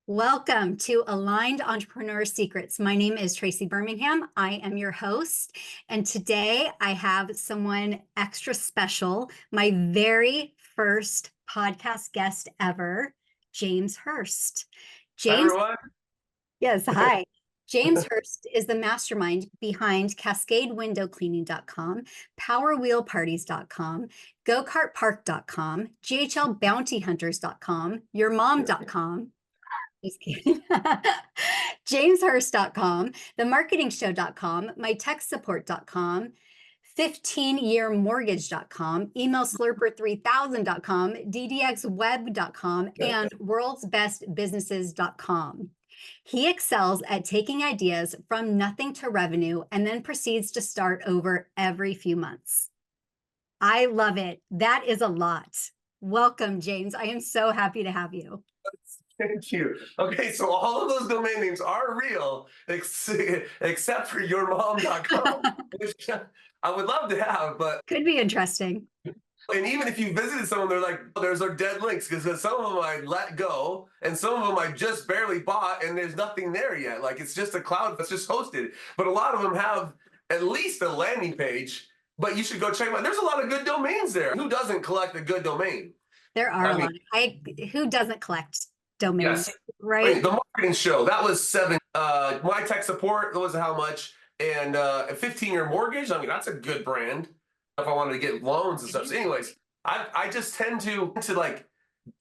Welcome to Aligned Entrepreneur Secrets. My name is Traci Bermingham. I am your host. And today I have someone extra special, my very first podcast guest ever, James Hurst. Hi, James, everyone. yes, hi. James Hurst is the mastermind behind CascadeWindowCleaning.com, PowerWheelParties.com, GoKartPark.com, GHLBountyHunters.com, YourMom.com. Just kidding. JamesHurst.com, themarketingshow.com, mytechsupport.com, 15yearmortgage.com, emailslurper3000.com, ddxweb.com, and worldsbestbusinesses.com. He excels at taking ideas from nothing to revenue and then proceeds to start over every few months. I love it. That is a lot. Welcome, James. I am so happy to have you. Thank you. Okay, so all of those domain names are real, except for yourmom.com, which I would love to have, but Could be interesting. and even if you visited someone, they're like, oh, there's our dead links because some of them I let go, and some of them I just barely bought, and there's nothing there yet. Like it's just a cloud that's just hosted. But a lot of them have at least a landing page. But you should go check them out. There's a lot of good domains there. Who doesn't collect a good domain? There are I a mean, lot. Who doesn't collect domains, yes. right? The marketing show, that was seven. My tech support, that was how much? And a 15-year mortgage, I mean, that's a good brand if I wanted to get loans and stuff. So anyways, I just tend to like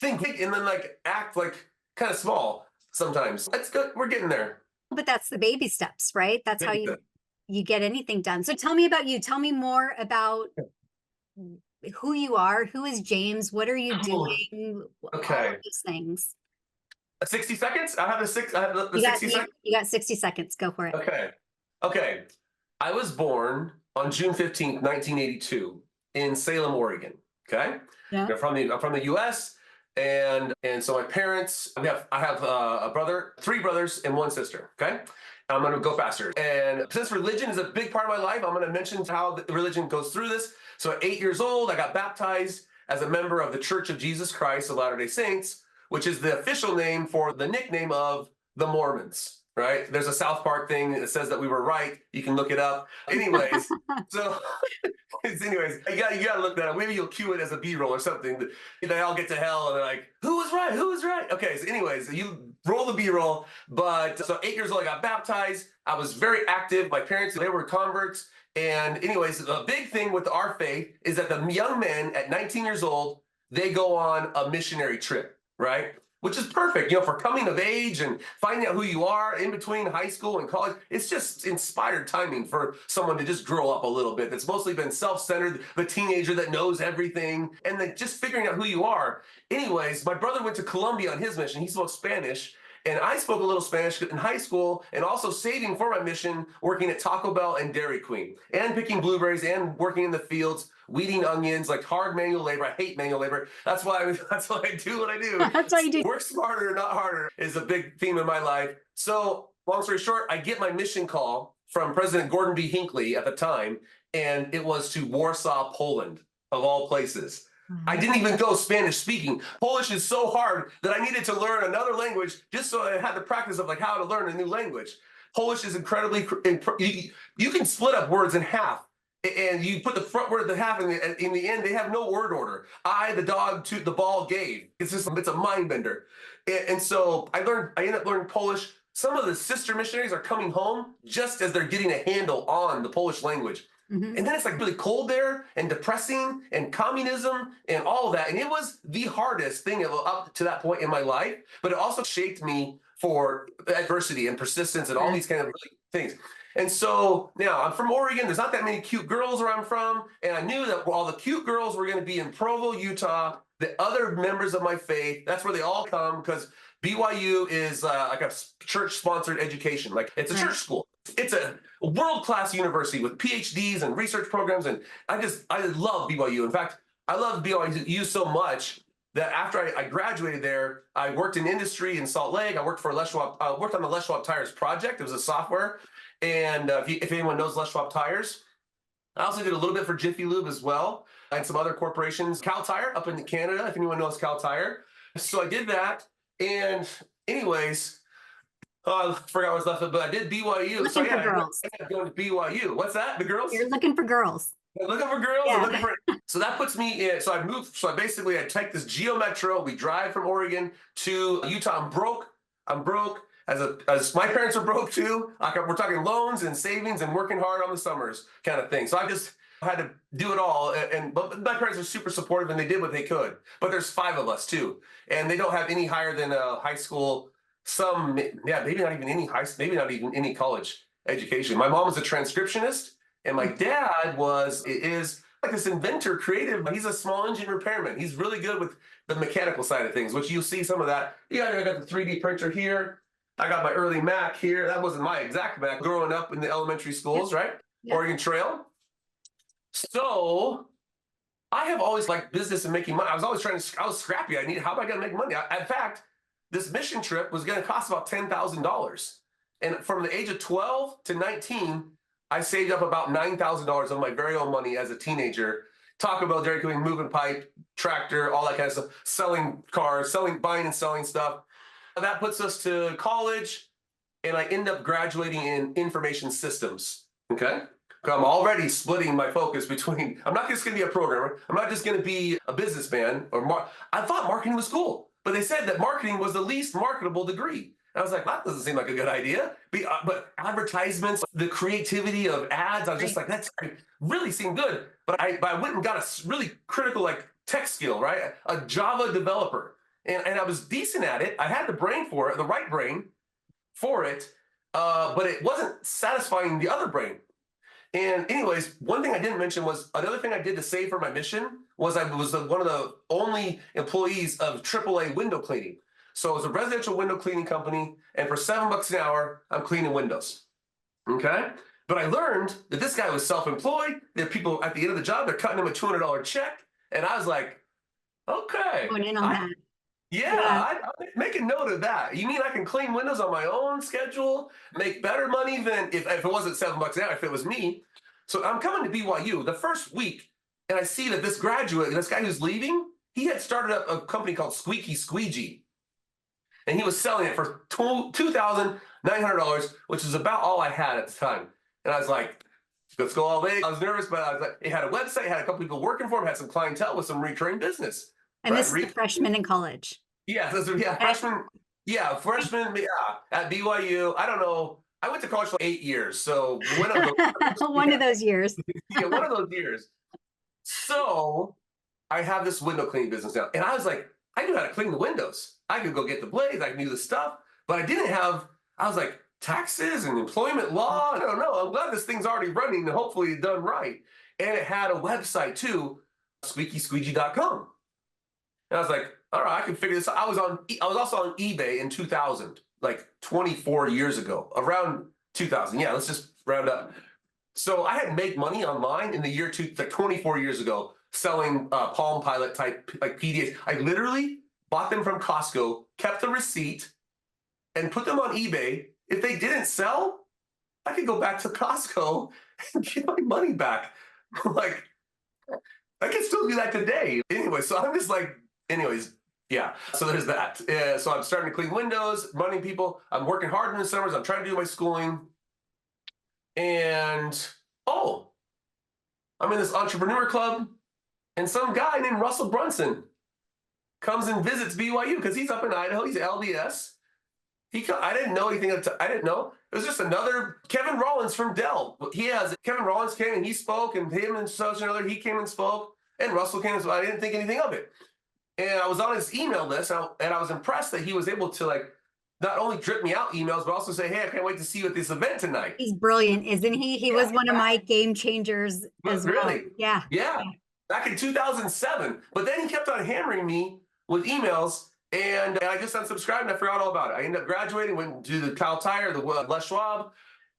think big and then like act like kind of small sometimes. That's good. We're getting there. But that's the baby steps, right? That's how you get anything done. So tell me about you. Tell me more about who you are. Who is James? What are you doing? All Okay. of these things. 60 seconds? I have the 60 seconds. You got 60 seconds. Go for it. Okay. Okay. I was born on June 15th, 1982 in Salem, Oregon. Okay. Yeah. I'm from the US. And so my parents, I have a brother, three brothers and one sister. Okay. I'm going to go faster. And since religion is a big part of my life, I'm going to mention how the religion goes through this. So at 8 years old, I got baptized as a member of the Church of Jesus Christ of Latter-day Saints, which is the official name for the nickname of the Mormons. Right? There's a South Park thing that says that we were right. You can look it up. Anyways, so anyways, you gotta look that up. Maybe you'll cue it as a B-roll or something. They all get to hell and they're like, who was right? Who was right? Okay, so anyways, you roll the B-roll. But so 8 years old, I got baptized. I was very active. My parents, they were converts. And anyways, the big thing with our faith is that the young men at 19 years old, they go on a missionary trip, right? Which is perfect, for coming of age and finding out who you are in between high school and college. It's just inspired timing for someone to just grow up a little bit. That's mostly been self-centered, the teenager that knows everything, and then just figuring out who you are. Anyways, my brother went to Colombia on his mission. He spoke Spanish, and I spoke a little Spanish in high school, and also saving for my mission, working at Taco Bell and Dairy Queen, and picking blueberries and working in the fields, weeding onions, like hard manual labor. I hate manual labor. That's why I do what I do. That's why you do. Work smarter, not harder is a big theme in my life. So long story short, I get my mission call from President Gordon B. Hinckley at the time, and it was to Warsaw, Poland, of all places. I didn't even go Spanish speaking. Polish is so hard that I needed to learn another language just so I had the practice of like how to learn a new language. Polish is incredibly, you can split up words in half. And you put the front word of the half, and in the end, they have no word order. I, the dog, to the ball, gave. It's a mind bender. And so I ended up learning Polish. Some of the sister missionaries are coming home just as they're getting a handle on the Polish language. Mm-hmm. And then it's like really cold there and depressing and communism and all of that. And it was the hardest thing up to that point in my life, but it also shaped me for adversity and persistence and all these kind of really things. And so now I'm from Oregon. There's not that many cute girls where I'm from. And I knew that all the cute girls were going to be in Provo, Utah. The other members of my faith, that's where they all come, because BYU is like a church-sponsored education. Like it's a church school. It's a world-class university with PhDs and research programs. And I love BYU. In fact, I love BYU so much that after I graduated there, I worked in industry in Salt Lake. I worked for worked on the Les Schwab Tires project. It was a software. And if anyone knows Les Schwab Tires, I also did a little bit for Jiffy Lube as well, and some other corporations. Cal Tire up in Canada, if anyone knows Cal Tire. So I did that. And anyways, oh, I forgot what's left of it, but I did BYU. So Looking for yeah, girls. I ended up going to BYU. What's that? The girls? You're looking for girls. I'm looking for girls. I'm Yeah. looking for. So that puts me in. So I moved. So I take this Geo Metro. We drive from Oregon to Utah. I'm broke. I'm broke. As my parents are broke too. We're talking loans and savings and working hard on the summers kind of thing. So I just had to do it all. But my parents are super supportive and they did what they could. But there's 5 of us too, and they don't have any higher than high school. Maybe not even maybe not even any college education. My mom was a transcriptionist. And my dad is like this inventor, creative. He's a small engine repairman. He's really good with the mechanical side of things, which you'll see some of that. Yeah, I got the 3D printer here. I got my early Mac here. That wasn't my exact Mac growing up in the elementary schools, right? Yep. Oregon Trail. So I have always liked business and making money. I was scrappy. How am I going to make money? In fact, this mission trip was going to cost about $10,000. And from the age of 12 to 19, I saved up about $9,000 of my very own money as a teenager. Taco Bell, Dairy Queen, moving pipe, tractor, all that kind of stuff, selling cars, buying and selling stuff. That puts us to college, and I end up graduating in information systems, okay? I'm already splitting my focus between, I'm not just gonna be a programmer, I'm not just gonna be a businessman, I thought marketing was cool, but they said that marketing was the least marketable degree. And I was like, that doesn't seem like a good idea. But advertisements, the creativity of ads, I was just like, that's really seemed good. But I went and got a really critical tech skill, right? A Java developer. And I was decent at it. I had the brain for it, the right brain for it, but it wasn't satisfying the other brain. And anyways, one thing I didn't mention was another thing I did to save for my mission was I was one of the only employees of AAA window cleaning. So it was a residential window cleaning company, and for $7 an hour, I'm cleaning windows, okay? But I learned that this guy was self-employed. There are people at the end of the job, they're cutting him a $200 check. And I was like, okay. Going in on that. Yeah, I make a note of that. You mean I can clean windows on my own schedule, make better money than if it wasn't $7 an hour, if it was me. So I'm coming to BYU the first week, and I see that this guy who's leaving, he had started up a company called Squeaky Squeegee. And he was selling it for $2,900, which is about all I had at the time. And I was like, let's go all day. I was nervous, but I was like, it had a website, had a couple people working for him, had some clientele with some recurring business. And this is a freshman in college. Yeah, freshman. Yeah, freshman. Yeah, at BYU. I don't know. I went to college for 8 years, so one of those. One of those years. Yeah, one of those years. So I have this window cleaning business now, and I was like, I knew how to clean the windows. I could go get the blades. I could do the stuff, but I was like, taxes and employment law. I don't know. I'm glad this thing's already running and hopefully done right. And it had a website too, squeakysqueegee.com. And I was like, all right, I can figure this out. I was also on eBay in 2000, like 24 years ago, around 2000. Yeah, let's just round up. So I had made money online in the year 24 years ago, selling Palm Pilot type PDAs. I literally bought them from Costco, kept the receipt, and put them on eBay. If they didn't sell, I could go back to Costco and get my money back. Like, I can still do that today. Anyway, so I'm just like, yeah. So there's that. So I'm starting to clean windows, running people. I'm working hard in the summers. I'm trying to do my schooling. And, I'm in this entrepreneur club, and some guy named Russell Brunson comes and visits BYU because he's up in Idaho. He's LDS. I didn't know anything. I didn't know. It was just another Kevin Rollins from Dell. Kevin Rollins came and he spoke, and him and such another, he came and spoke, and Russell came and spoke. I didn't think anything of it. And I was on his email list, and I was impressed that he was able to not only drip me out emails, but also say, hey, I can't wait to see you at this event tonight. He's brilliant, isn't he? He was one of my game changers as well. Really? Yeah. Back in 2007. But then he kept on hammering me with emails, and I just unsubscribed and I forgot all about it. I ended up graduating, went to the Cal Tire, the Les Schwab.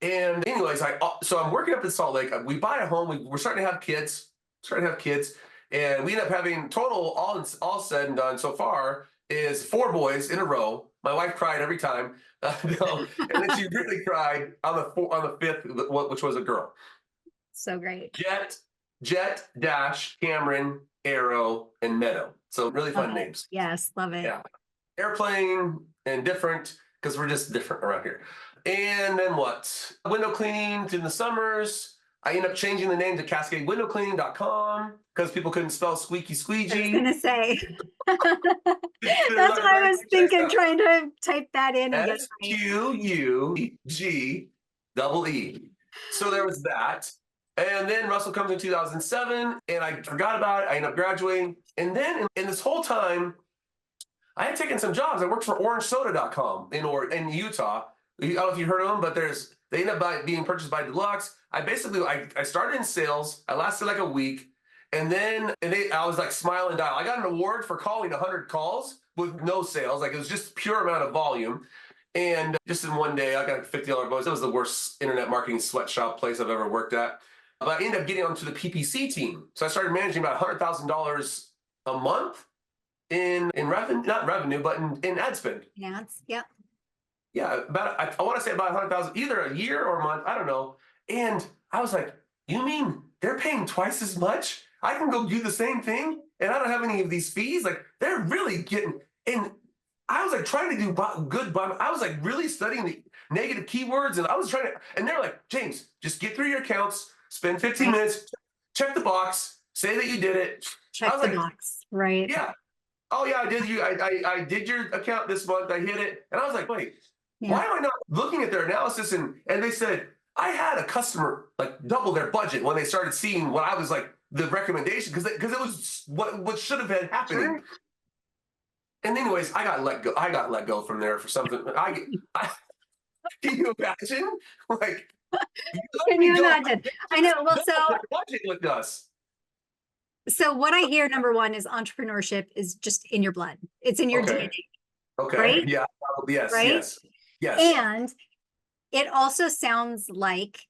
And anyways, so I'm working up in Salt Lake. We buy a home. We're starting to have kids. And we end up having total, all said and done so far, is 4 boys in a row. My wife cried every time. And then she really cried on the 5th, which was a girl. So great. Jet, Dash, Cameron, Arrow, and Meadow. So really fun names. Yes, love it. Yeah. Airplane, and different because we're just different around here. And then what? Window cleaning in the summers. I end up changing the name to CascadeWindowCleaning.com because people couldn't spell squeaky I was squeegee. gonna say. They're That's what I was thinking, trying to type that in and get it right. SQUGEE. So there was that. And then Russell comes in 2007, and I forgot about it. I ended up graduating. And then in this whole time, I had taken some jobs. I worked for OrangeSoda.com in Utah. I don't know if you heard of them, but they ended up being purchased by Deluxe. I started in sales. I lasted like a week. And then I was like smile and dial. I got an award for calling 100 calls with no sales. Like it was just pure amount of volume. And just in one day, I got a $50 bonus. It was the worst internet marketing sweatshop place I've ever worked at. But I ended up getting onto the PPC team. So I started managing about $100,000 a month in revenue, not revenue, but in ad spend. Ads, yep. Yeah, I want to say about 100,000, either a year or a month, I don't know. And I was like, you mean they're paying twice as much? I can go do the same thing and I don't have any of these fees? Like they're really getting, and I was like trying to do good, but I was like really studying the negative keywords and I was trying to, and they're like, James, just get through your accounts, spend 15 minutes, check the box, say that you did it. Check the box, right? Yeah. Oh yeah, I did your account this month, I hit it. And I was like, wait, why am I not looking at their analysis? And they said, I had a customer like double their budget when they started seeing what I was like, the recommendation, because it was what should have been happening. Sure. And anyways, I got let go from there for something. Can you imagine? Like, can you imagine? I know. Well, so budget with us. So what I hear, number one, is entrepreneurship is just in your blood. It's in your DNA. Okay. Right? Yeah. Yes. Right? Yes. And it also sounds like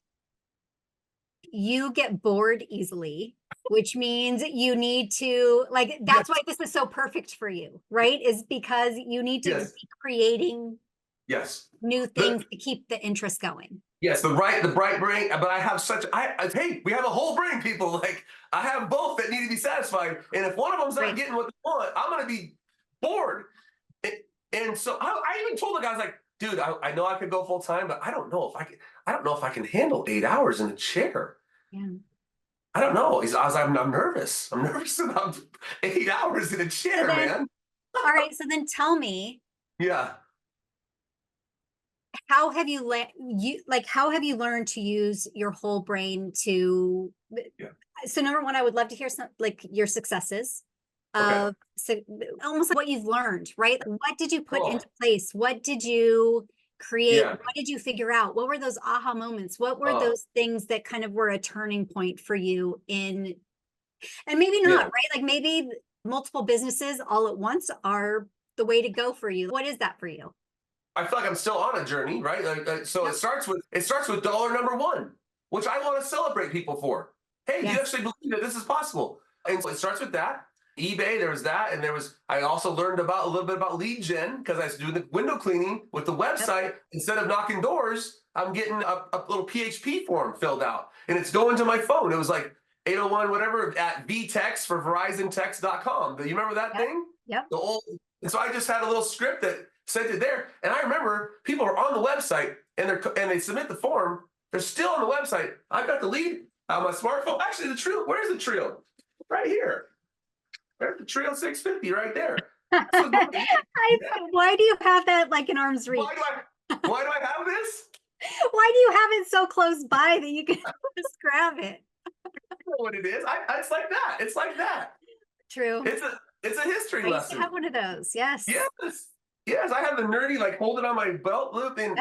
you get bored easily, which means you need to, like, that's why this is so perfect for you, right? Is because you need to be creating new things to keep the interest going. Yes, the bright brain, but I have hey, we have a whole brain, people. Like, I have both that need to be satisfied. And if one of them's not getting what they want, I'm going to be bored. And so I even told the guys, like, dude, I know I could go full time, but I don't know if I can handle 8 hours in a chair. Yeah. I don't know. I'm nervous. I'm nervous about 8 hours in a chair, man. All right. So then tell me. Yeah. How have you learned to use your whole brain to? Yeah. So number one, I would love to hear some like your successes. So almost like what you've learned, right? What did you put into place? What did you create? Yeah. What did you figure out? What were those aha moments? What were those things that kind of were a turning point for you and maybe not, right? Like maybe multiple businesses all at once are the way to go for you. What is that for you? I feel like I'm still on a journey, right? So it starts with dollar number one, which I want to celebrate people for. Hey, do you actually believe that this is possible? And so it starts with that. eBay, there was that, and I also learned a little bit about lead gen because I was doing the window cleaning with the website. Yep. Instead of knocking doors, I'm getting a little PHP form filled out, and it's going to my phone. It was like 801 whatever at vtext for VerizonText.com. Do you remember that thing? Yep. And so I just had a little script that sent it there, and I remember people are on the website and they submit the form. They're still on the website. I've got the lead on my smartphone. Actually, the Trio. Where's the Trio? Right here. There's the Trio 650 right there. Why do you have that like in arm's reach? Why do I have this? Why do you have it so close by that you can just grab it? I don't know what it is. It's like that. It's like that. True. It's a history lesson. I used to have one of those. Yes. Yes, I have the nerdy, like, hold it on my belt loop. And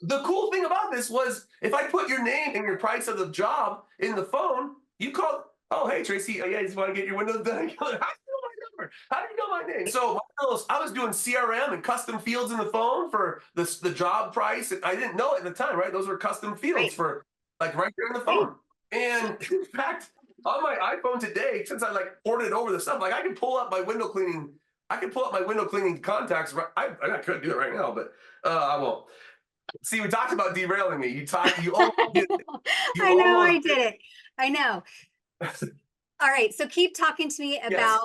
the cool thing about this was if I put your name and your price of the job in the phone, you call, oh, hey, Traci, I just want to get your windows done. How do you know my number? How do you know my name? So I was doing CRM and custom fields in the phone for the job price. And I didn't know it at the time, right? Those were custom fields for, like, right there in the phone. And in fact, on my iPhone today, since I, like, ported over the stuff, like, I can pull up my window cleaning contacts. I couldn't do it right now, but I won't. See, we talked about derailing me. You almost did it. I know. I did it. I know. All right. So keep talking to me Yes. about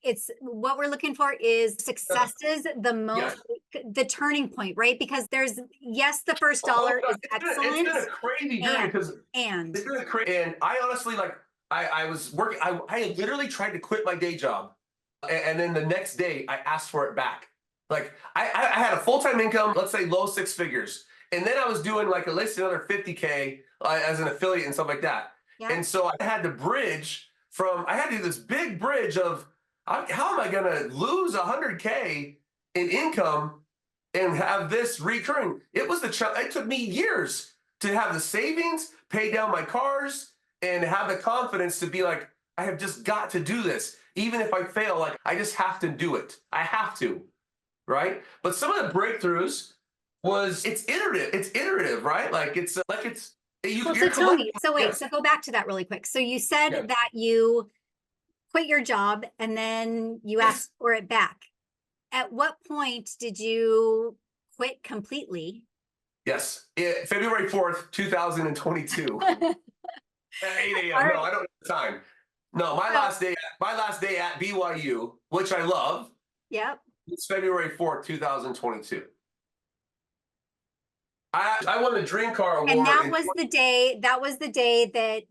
it's what we're looking for is successes, Yes. the turning point, right? Because there's, yes, the first Oh dollar God, is it's excellent. been a crazy journey And, because and it's been a crazy. And I honestly like I was working. I literally tried to quit my day job, and then the next day I asked for it back. Like I had a full time income, let's say low six figures, and then I was doing like at least another 50K as an affiliate and stuff like that. yeah, And so I had to bridge from I had to do this big bridge of how am I going to lose 100K in income and have this recurring? It was it took me years to have the savings, pay down my cars, and have the confidence to be like, I have just got to do this. Even if I fail, like I just have to do it. I have to, right? But some of the breakthroughs was it's iterative, right? well, so you're tell collecting. me. So wait, Yes, so go back to that really quick. So you said yes, that you quit your job and then you yes, asked for it back. At what point did you quit completely? yes. February 4th, 2022. At 8 All a.m. No, right. I don't have the time. No, So, my last day at BYU, which I love, yep. it's February 4th, 2022. I won the Dream Car And Award in that was the day that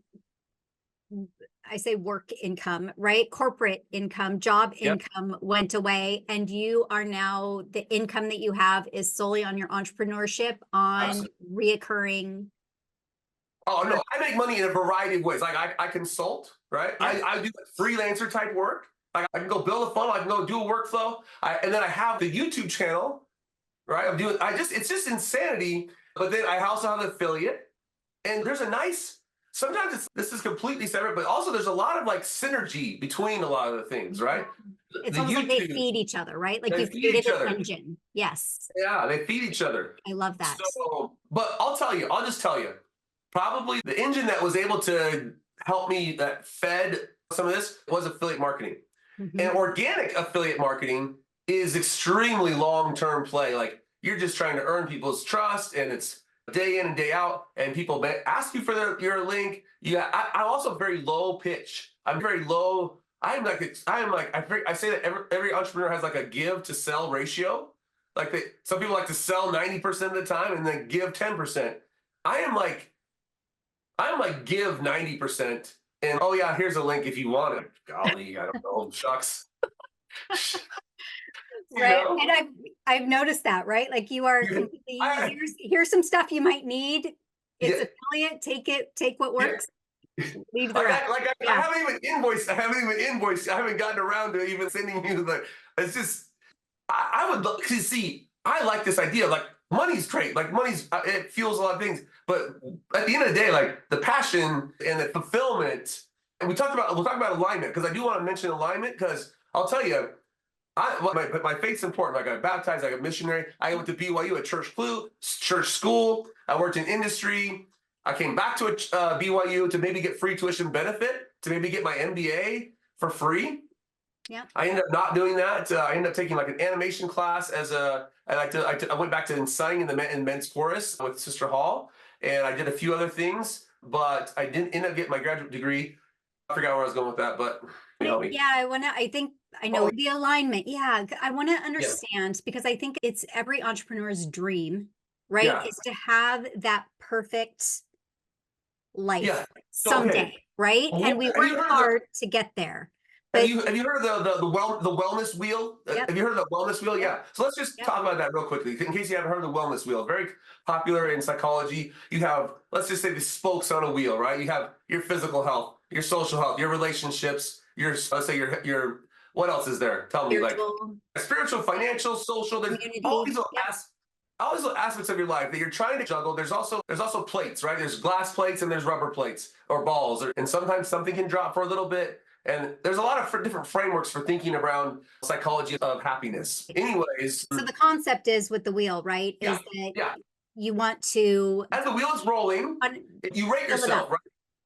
I say work income, right? Corporate income, job Yep. income went away. And you are now, the income that you have is solely on your entrepreneurship on Absolutely. reoccurring. Oh no, I make money in a variety of ways. Like I consult, right? Yep. I do freelancer type work. Like I can go build a funnel, I can go do a workflow. And then I have the YouTube channel, right? It's just insanity. But then I also have an affiliate. And there's a nice, sometimes this is completely separate, but also there's a lot of like synergy between a lot of the things, right? It's The almost like they YouTube, feed each other, right? Like they you've feed created each an other. engine. Yes. Yeah, they feed each other. I love that. So, but I'll just tell you, probably the engine that was able to help me that fed some of this was affiliate marketing. Mhm. And organic affiliate marketing is extremely long-term play. Like you're just trying to earn people's trust and it's day in and day out and people ask you for your link. I'm also very low pitch. I'm very low. I say that every entrepreneur has like a give to sell ratio. Some people like to sell 90% of the time and then give 10%. I am like, I'm like give 90% and oh yeah, here's a link if you want it. Golly, I don't know, shucks. You Right. know, And I've noticed that, right? Like you are you, completely, I, here's some stuff you might need. It's yeah, affiliate, take what yeah. works, leave the rest. I Yeah. haven't even invoiced. I haven't even invoiced. I haven't gotten around to even sending you the. It's just. I would love to see. I like this idea. Like money's great. Like money's it fuels a lot of things. But at the end of the day, like the passion and the fulfillment. And we'll talk about alignment because I do want to mention alignment because I'll tell you. My faith's important. I got baptized. I got missionary. I went to BYU at church school. I worked in industry. I came back to BYU to maybe get free tuition benefit, to maybe get my MBA for free. Yeah. I ended up not doing that. I ended up taking like an animation class I went back to signing in men's chorus with Sister Hall, and I did a few other things, but I didn't end up getting my graduate degree. I forgot where I was going with that, but you know me. Yeah, I think I know Oh, the alignment. Yeah, I want to yeah, understand because I think it's every entrepreneur's dream, right? yeah, Is to have that perfect life yeah. So okay, someday, right? And we have you work heard of the hard to get there. But have you heard of the wellness wheel? yep, Have you heard of the wellness wheel? yep, Yeah. So let's just yep, talk about that real quickly. In case you haven't heard of the wellness wheel, very popular in psychology. You have, let's just say, the spokes on a wheel, right? You have your physical health, your social health, your relationships, let's say your what else is there? Tell me, like spiritual spiritual, financial, social. There's all community. these little Yep, all these little aspects of your life that you're trying to juggle. There's also plates, right? There's glass plates and there's rubber plates or balls, and sometimes something can drop for a little bit. And there's a lot of different frameworks for thinking around psychology of happiness. Anyways, so the concept is with the wheel, right? yeah, Is that yeah. you want to As the wheel is rolling, un- you rate fill it up, yourself, right?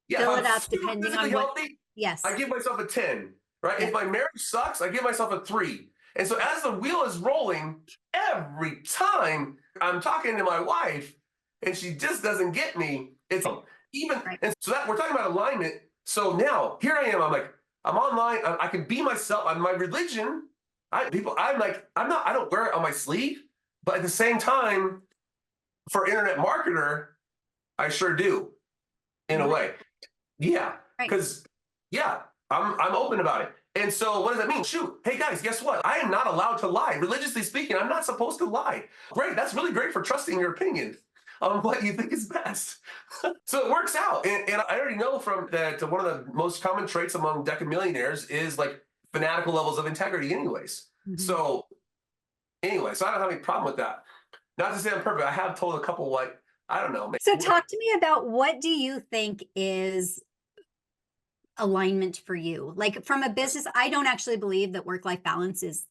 Yeah, if fill I'm it up super depending physically on what. healthy, I Yes. give myself a 10, right? If Yep. my marriage sucks, I give myself a 3. And so as the wheel is rolling, every time I'm talking to my wife and she just doesn't get me, it's even, Right. and so that we're talking about alignment. So now here I am, I'm like, I'm online. I can be myself. I'm my religion. I don't wear it on my sleeve, but at the same time, for internet marketer, I sure do in a Right. way. Yeah, Right. because yeah, I'm open about it. And so what does that mean? Shoot, hey guys, guess what? I am not allowed to lie. Religiously speaking, I'm not supposed to lie. Great, that's really great for trusting your opinion on what you think is best. So it works out. And I already know from that one of the most common traits among decamillionaires is like fanatical levels of integrity, anyways. Mhm. So anyway, so I don't have any problem with that. Not to say I'm perfect. I have told a couple what I don't know. So talk to me about, what do you think is alignment for you? Like, from a business, I don't actually believe that work-life balance is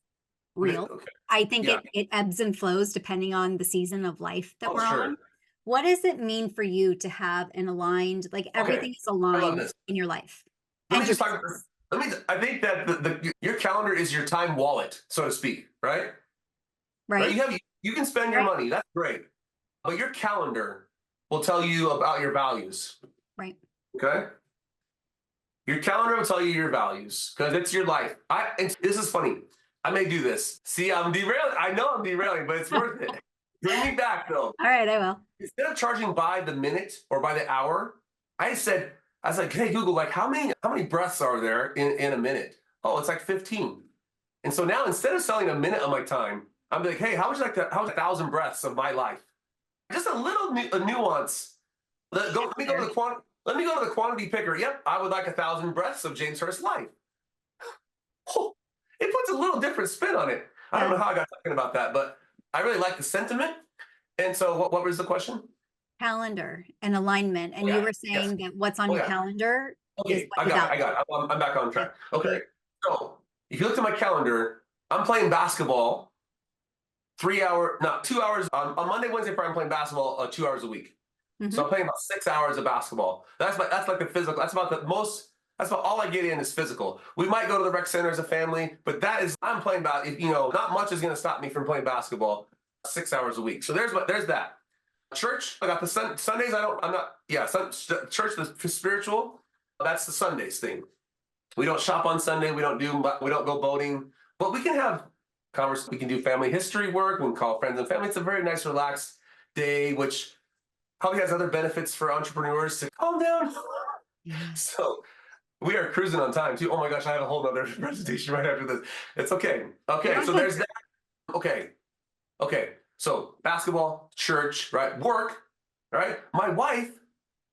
real. Okay. I think Yeah. it ebbs and flows depending on the season of life that Oh, we're sure. on. What does it mean for you to have an aligned, like Okay. everything is I love aligned this. in your life Let and me your just talk. business? I think that your calendar is your time wallet, so to speak, right? Right. Right? You can spend your Right? money. That's great. But your calendar will tell you about your values. Right. Okay. Your calendar will tell you your values because it's your life. And this is funny. I may do this. See, I'm derailing. I know I'm derailing, but it's worth it. Bring me back though. All right, I will. Instead of charging by the minute or by the hour, I was like, hey Google, like how many breaths are there in a minute? Oh, it's like 15. And so now instead of selling a minute of my time, I'm like, hey, how's 1,000 breaths of my life? Just a nuance. Let me go to the quantity picker. Yep, I would like 1,000 breaths of James Hurst's life. Oh, it puts a little different spin on it. I don't Yeah. know how I got talking about that, but I really like the sentiment. And so, what was the question? Calendar and alignment. Oh And you yeah, were yes. saying that what's on Oh your yeah. calendar is Okay, what I you got it. value. I got it. I'm back on Okay. track. Okay, so if you look at my calendar, I'm playing basketball 3 hour, not 2 hours on Monday, Wednesday, Friday. I'm playing basketball 2 hours a week. So Hmm. I'm playing about 6 hours of basketball. That's like the physical. That's about the most. That's about all I get in is physical. We might go to the rec center as a family, but I'm playing about. Not much is going to stop me from playing basketball 6 hours a week. So there's that. Church. I got the Sundays. I'm not. Yeah. Church. The spiritual. That's the Sundays thing. We don't shop on Sunday. We don't go boating, but we can have conversation. We can do family history work. We can call friends and family. It's a very nice, relaxed day, which probably has other benefits for entrepreneurs to calm down. Yeah. So we are cruising on time too. Oh my gosh, I have a whole other presentation right after this. It's okay. You're Okay, on so good. there's that. Okay. Okay. So basketball, church, right? Work, right? My wife,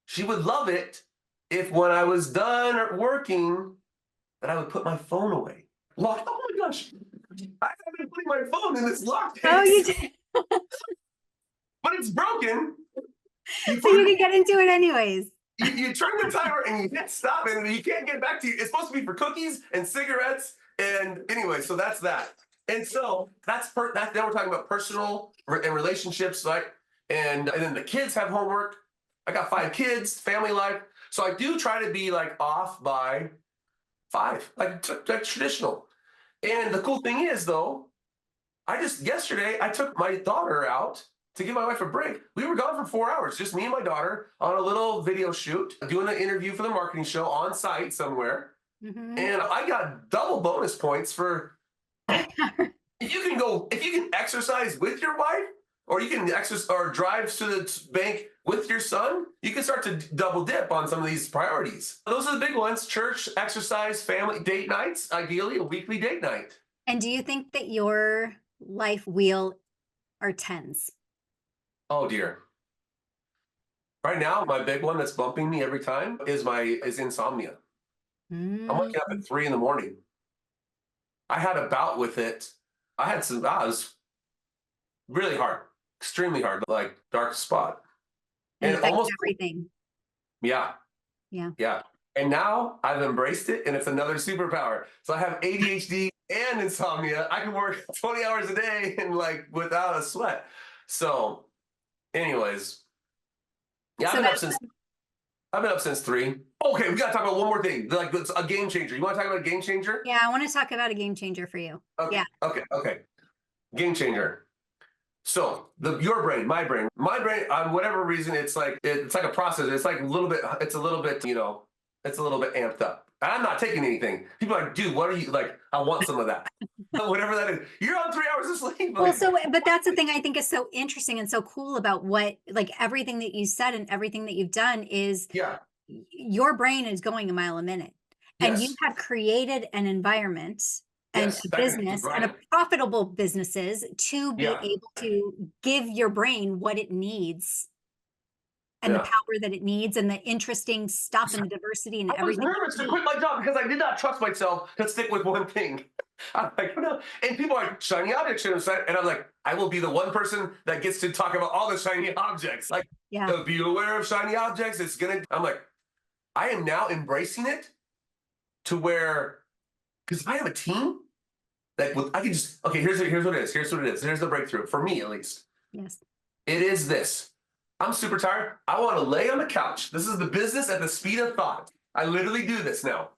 she would love it if when I was done working, that I would put my phone away. Lock. Oh my gosh. I have been putting my phone in this lock Oh, you case, did. but it's broken. You So put you it can get into it anyways. you turn the timer and you hit stop and you can't get back to you. It's supposed to be for cookies and cigarettes. And anyway, so that's that. And so then we're talking about personal and relationships, like, and then the kids have homework. I got 5 kids, family life. So I do try to be like off by 5, like traditional. And the cool thing is though, yesterday I took my daughter out to give my wife a break. We were gone for 4 hours, just me and my daughter on a little video shoot, doing an interview for the marketing show on site somewhere. Hmm. And I got double bonus points for if you can exercise with your wife, or you can exercise or drive to the bank with your son, you can start to double dip on some of these priorities. Those are the big ones: church, exercise, family, date nights, ideally a weekly date night. And do you think that your life wheel are tens? Oh dear. Right now, my big one that's bumping me every time is insomnia. I'm waking up at Mm. 3 in the morning. I had a bout with it. It was really hard, extremely hard, like dark spot. It And affects almost, everything. yeah, Yeah. yeah. And now I've embraced it and it's another superpower. So I have ADHD and insomnia. I can work 20 hours a day and like without a sweat. So, anyways, yeah, So that's, I've been up since 3. Okay, we gotta talk about one more thing. Like it's a game changer. You want to talk about a game changer? yeah, I want to talk about a game changer for you. Okay, Yeah. okay. Game changer. So your brain, my brain, on whatever reason, it's like a process. It's like a little bit. It's a little bit, it's a little bit amped up. And I'm not taking anything. People are like, dude, what are you like? I want some of that. Whatever that is. You're on 3 hours of sleep. Well, so, but that's the thing I think is so interesting and so cool about what, like everything that you said and everything that you've done is Yeah. your brain is going a mile a minute. And you Yes. have created an environment and Yes. a That is business and right. a profitable businesses to be Yeah. able to give your brain what it needs and the Yeah. power that it needs and the interesting stuff and the diversity and I was everything. nervous to quit my job because I did not trust myself to stick with one thing. I'm like, no. And people are like, shiny objects. And I'm like, I will be the one person that gets to talk about all the shiny objects. Like, Yeah. be aware of shiny objects. It's going to, I'm like, I am now embracing it to where, because I have a team that I can just, okay, here's what it is. Here's what it is. Here's the breakthrough for me, at least. Yes. It is this. I'm super tired. I want to lay on the couch. This is the business at the speed of thought. I literally do this now.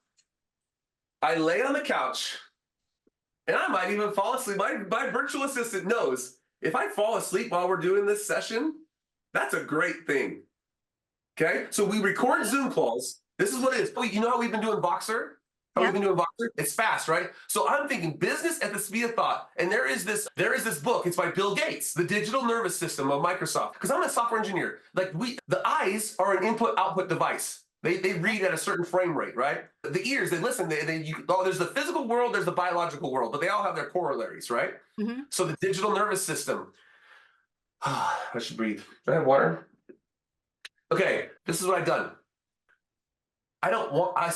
I lay on the couch and I might even fall asleep. My virtual assistant knows if I fall asleep while we're doing this session, that's a great thing. Okay. So we record Zoom calls. This is what it is. Oh, you know how we've been doing Voxer? How we've been doing Voxer? It's fast, right? So I'm thinking business at the speed of thought. And there is this book. It's by Bill Gates, The Digital Nervous System of Microsoft. Because I'm a software engineer. Like the eyes are an input-output device. They read at a certain frame rate, right? The ears, they listen. There's the physical world, there's the biological world, but they all have their corollaries, right? Mm-hmm. So the digital nervous system. I should breathe. Do I have water? Okay, this is what I've done. I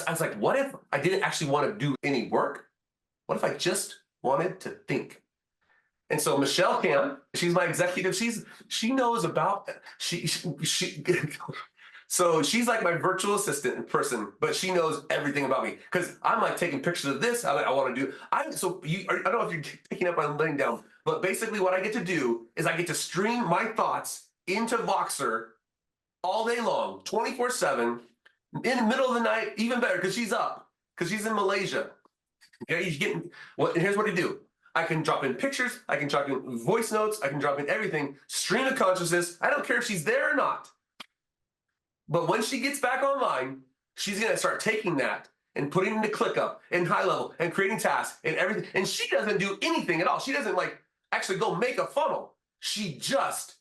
was like, what if I didn't actually want to do any work? What if I just wanted to think? And so Michelle she's my executive. She knows about, so she's like my virtual assistant in person, but she knows everything about me because I'm like taking pictures of this. I want to do. I don't know if you're picking up on laying down, but basically what I get to do is I get to stream my thoughts into Voxer all day long, 24/7, in the middle of the night, even better because she's up, because she's in Malaysia. Okay, here's what I do. I can drop in pictures, I can drop in voice notes, I can drop in everything, stream of consciousness. I don't care if she's there or not. But when she gets back online, she's going to start taking that and putting it into ClickUp and high level and creating tasks and everything. And she doesn't do anything at all. She doesn't like actually go make a funnel. She just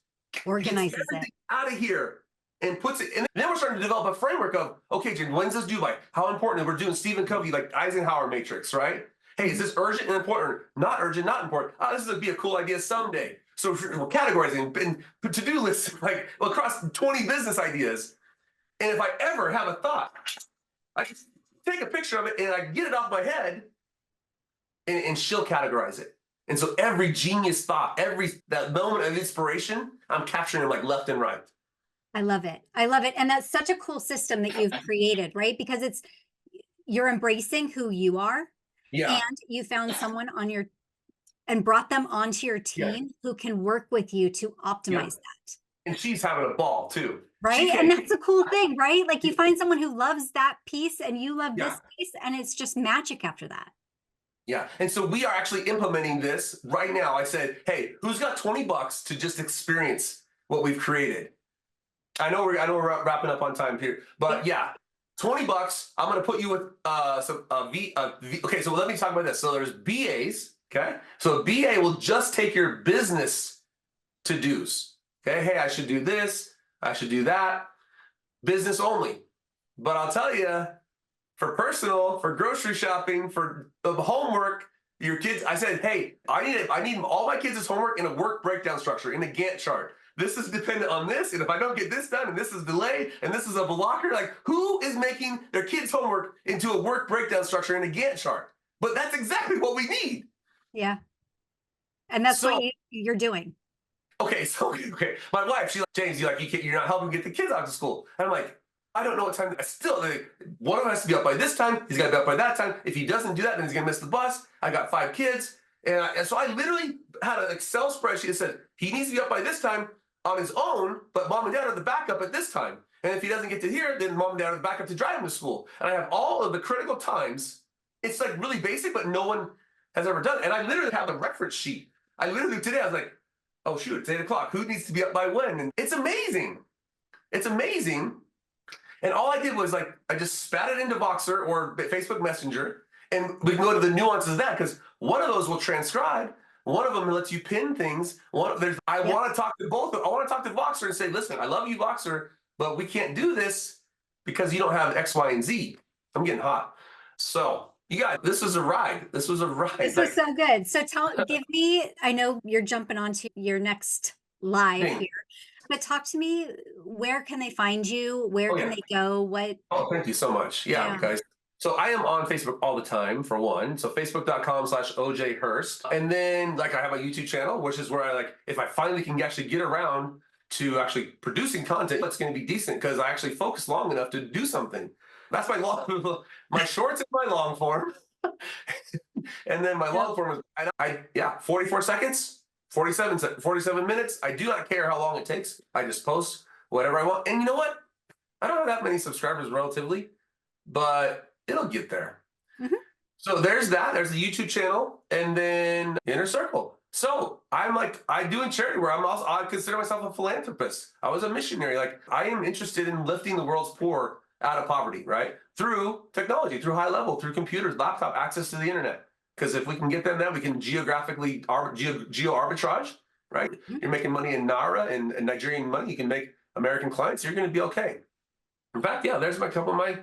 Organizes gets it everything out of here and puts it. And then we're starting to develop a framework of, okay, Jen, when's this due by? How important? We're doing Stephen Covey, like Eisenhower matrix, right? Hey, is this urgent and important? Not urgent, not important. Oh, this would be a cool idea someday. So we're categorizing and to-do lists like across 20 business ideas. And if I ever have a thought, I can take a picture of it and I get it off my head and she'll categorize it. And so every genius thought, that moment of inspiration, I'm capturing it like left and right. I love it. I love it. And that's such a cool system that you've created, right? Because you're embracing who you are. Yeah. And you found someone and brought them onto your team who can work with you to optimize that. And she's having a ball too. Right. And that's a cool thing, right? Like you find someone who loves that piece and you love this piece and it's just magic after that. Yeah. And so we are actually implementing this right now. I said, hey, who's got $20 to just experience what we've created? I know we're wrapping up on time here, but yeah, $20. I'm going to put you with okay, so let me talk about this. So there's BAs, okay? So a BA will just take your business to-dos. Okay, hey, I should do this, I should do that. Business only. But I'll tell you, for personal, for grocery shopping, for the homework, your kids, I said, hey, I need all my kids' homework in a work breakdown structure, in a Gantt chart. This is dependent on this, and if I don't get this done, and this is delay, and this is a blocker, like who is making their kids' homework into a work breakdown structure in a Gantt chart? But that's exactly what we need. Yeah. And that's what you're doing. Okay, my wife, she's like, James, you're not helping get the kids out to school. And I'm like, I don't know what time. One of them has to be up by this time. He's got to be up by that time. If he doesn't do that, then he's going to miss the bus. I got 5 kids. And so I literally had an Excel spreadsheet that said, he needs to be up by this time on his own, but mom and dad are the backup at this time. And if he doesn't get to here, then mom and dad are the backup to drive him to school. And I have all of the critical times. It's like really basic, but no one has ever done it. And I literally have a reference sheet. Today I was like, oh shoot, it's 8 o'clock. Who needs to be up by when? And it's amazing. It's amazing. And all I did was like, I just spat it into Voxer or Facebook Messenger, and we can go to the nuances of that, because one of those will transcribe. One of them lets you pin things. I Yep. want to talk to both. I want to talk to Voxer and say, listen, I love you, Voxer, but we can't do this because you don't have X, Y, and Z. I'm getting hot. So you guys, this was a ride. This was a ride. This was so good. So give me, I know you're jumping onto your next live Thing. here, but talk to me, where can they find you? Where can they go? What? Oh, thank you so much. Yeah, guys. So I am on Facebook all the time, for one. So facebook.com/OJ Hurst. And then like I have a YouTube channel, which is where I like, if I finally can actually get around to actually producing content, it's going to be decent because I actually focus long enough to do something. That's my long, my shorts and my long form. And then my long form is, 44 seconds, 47 minutes. I do not care how long it takes. I just post whatever I want. And you know what? I don't have that many subscribers relatively, but it'll get there. Mm-hmm. So there's that. There's the YouTube channel, and then Inner Circle. So I'm doing charity where I consider myself a philanthropist. I was a missionary. Like, I am interested in lifting the world's poor out of poverty, right? Through technology, through high level, through computers, laptop, access to the internet. Because if we can get them, then we can geographically geo arbitrage, right? Mm-hmm. You're making money in Naira and Nigerian money. You can make American clients. You're going to be okay. In fact, there's my couple of my.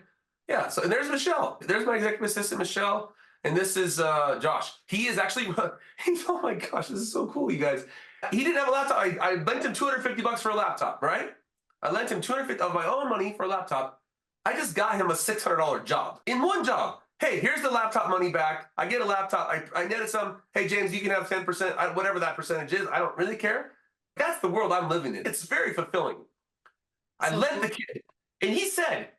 Yeah, so and there's Michelle. There's my executive assistant, Michelle. And this is Josh. He is actually, oh my gosh, this is so cool, you guys. He didn't have a laptop. I lent him $250 for a laptop, right? I lent him $250 of my own money for a laptop. I just got him a $600 job. In one job. Hey, here's the laptop money back. I get a laptop. I netted some. Hey, James, you can have 10%, whatever that percentage is. I don't really care. That's the world I'm living in. It's very fulfilling. I lent the kid, and he said,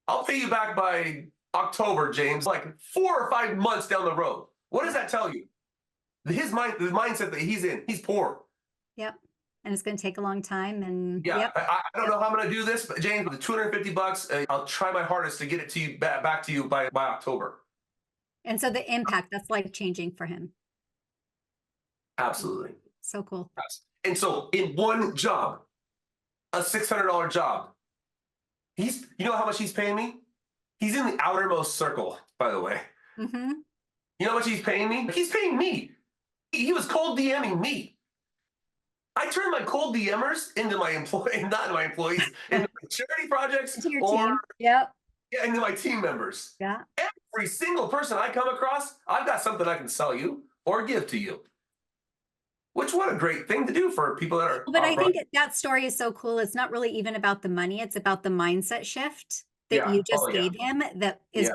I'll pay you back by October, James, like 4 or 5 months down the road. What does that tell you? The mindset that he's in, he's poor. Yep. And it's going to take a long time. And I don't know how I'm going to do this, but James, with the $250, I'll try my hardest to get it to you back to you by October. And so the impact, that's life-changing for him. Absolutely. So cool. And so in one job, a $600 job, you know how much he's paying me? He's in the outermost circle, by the way. Mm-hmm. You know how much he's paying me? He's paying me. He was cold DMing me. I turned my cold DMers into my employees, not my employees, into my charity projects, into your team. Yep. Yeah, into my team members. Yeah. Every single person I come across, I've got something I can sell you or give to you. Which, what a great thing to do for people that are. But I think that story is so cool. It's not really even about the money. It's about the mindset shift that you just gave him that is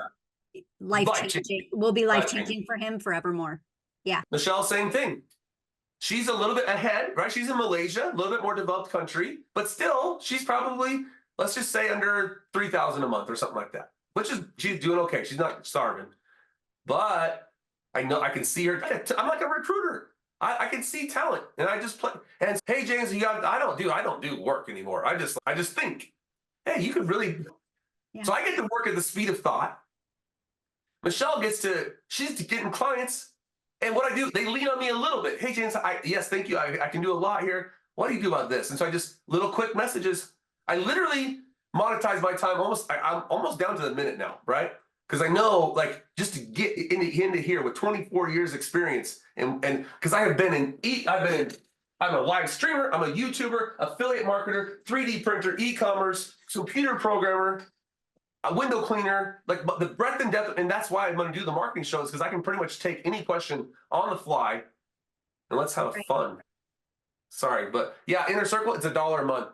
life-changing, will be life-changing for him forevermore. Yeah. Michelle, same thing. She's a little bit ahead, right? She's in Malaysia, a little bit more developed country, but still, she's probably, let's just say, under $3,000 a month or something like that. She's doing okay. She's not starving. But I know I can see her. I'm like a recruiter. I can see talent, and I just play. And hey, James, I don't do work anymore. I just think, hey, you could really. Yeah. So I get to work at the speed of thought. Michelle she's getting clients, and what I do, they lean on me a little bit. Hey, James, yes, thank you. I can do a lot here. What do you do about this? And so I just little quick messages. I literally monetize my time I'm almost down to the minute now, right? Because I know, like, just to get into here with 24 years experience, and because I'm a live streamer, I'm a YouTuber, affiliate marketer, 3D printer, e-commerce, computer programmer, a window cleaner, like the breadth and depth, and that's why I'm going to do the marketing shows, because I can pretty much take any question on the fly, and let's have fun. Sorry, but yeah, Inner Circle, it's $1 a month.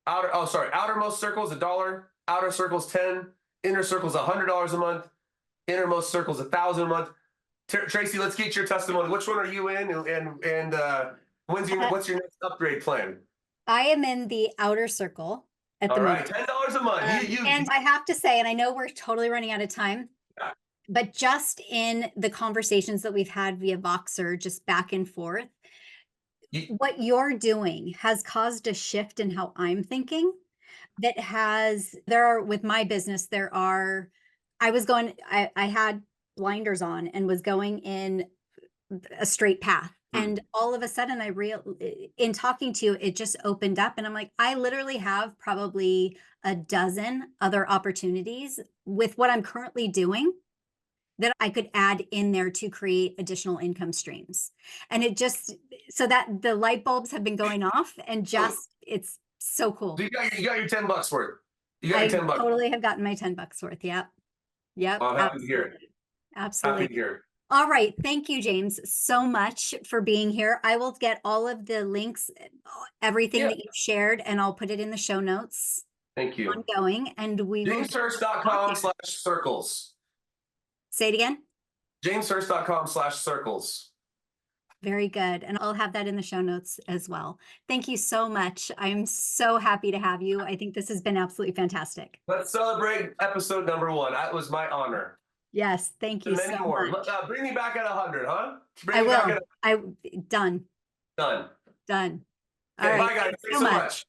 Outermost circle is $1. Outer circle is $10. Inner circle's $100 a month. Innermost circle's $1,000 a month. Traci, let's get your testimony. Which one are you in? And what's your next upgrade plan? I am in the outer circle at the moment. $10 a month. And I have to say, and I know we're totally running out of time, but just in the conversations that we've had via Voxer, just back and forth, what you're doing has caused a shift in how I'm thinking. With my business, I had blinders on and was going in a straight path. And all of a sudden in talking to you, it just opened up and I'm like, I literally have probably a dozen other opportunities with what I'm currently doing that I could add in there to create additional income streams. And it just, so that the light bulbs have been going off and just, it's so cool. You got your $10 worth. You got I your 10 bucks. totally have gotten my $10 worth. Yep. Yep. I'm happy to hear it. Absolutely. Happy to hear it. All right. Thank you, James, so much for being here. I will get all of the links, everything that you've shared, and I'll put it in the show notes. Thank you. Ongoing, and we will. JamesHurst.com/circles. Say it again. JamesHurst.com/circles. Very good. And I'll have that in the show notes as well. Thank you so much. I'm so happy to have you. I think this has been absolutely fantastic. Let's celebrate episode number 1. That was my honor. Yes, thank you so much. Bring me back at 100, huh? I will. Done. Done. Done. Okay, bye, guys. Thanks so much.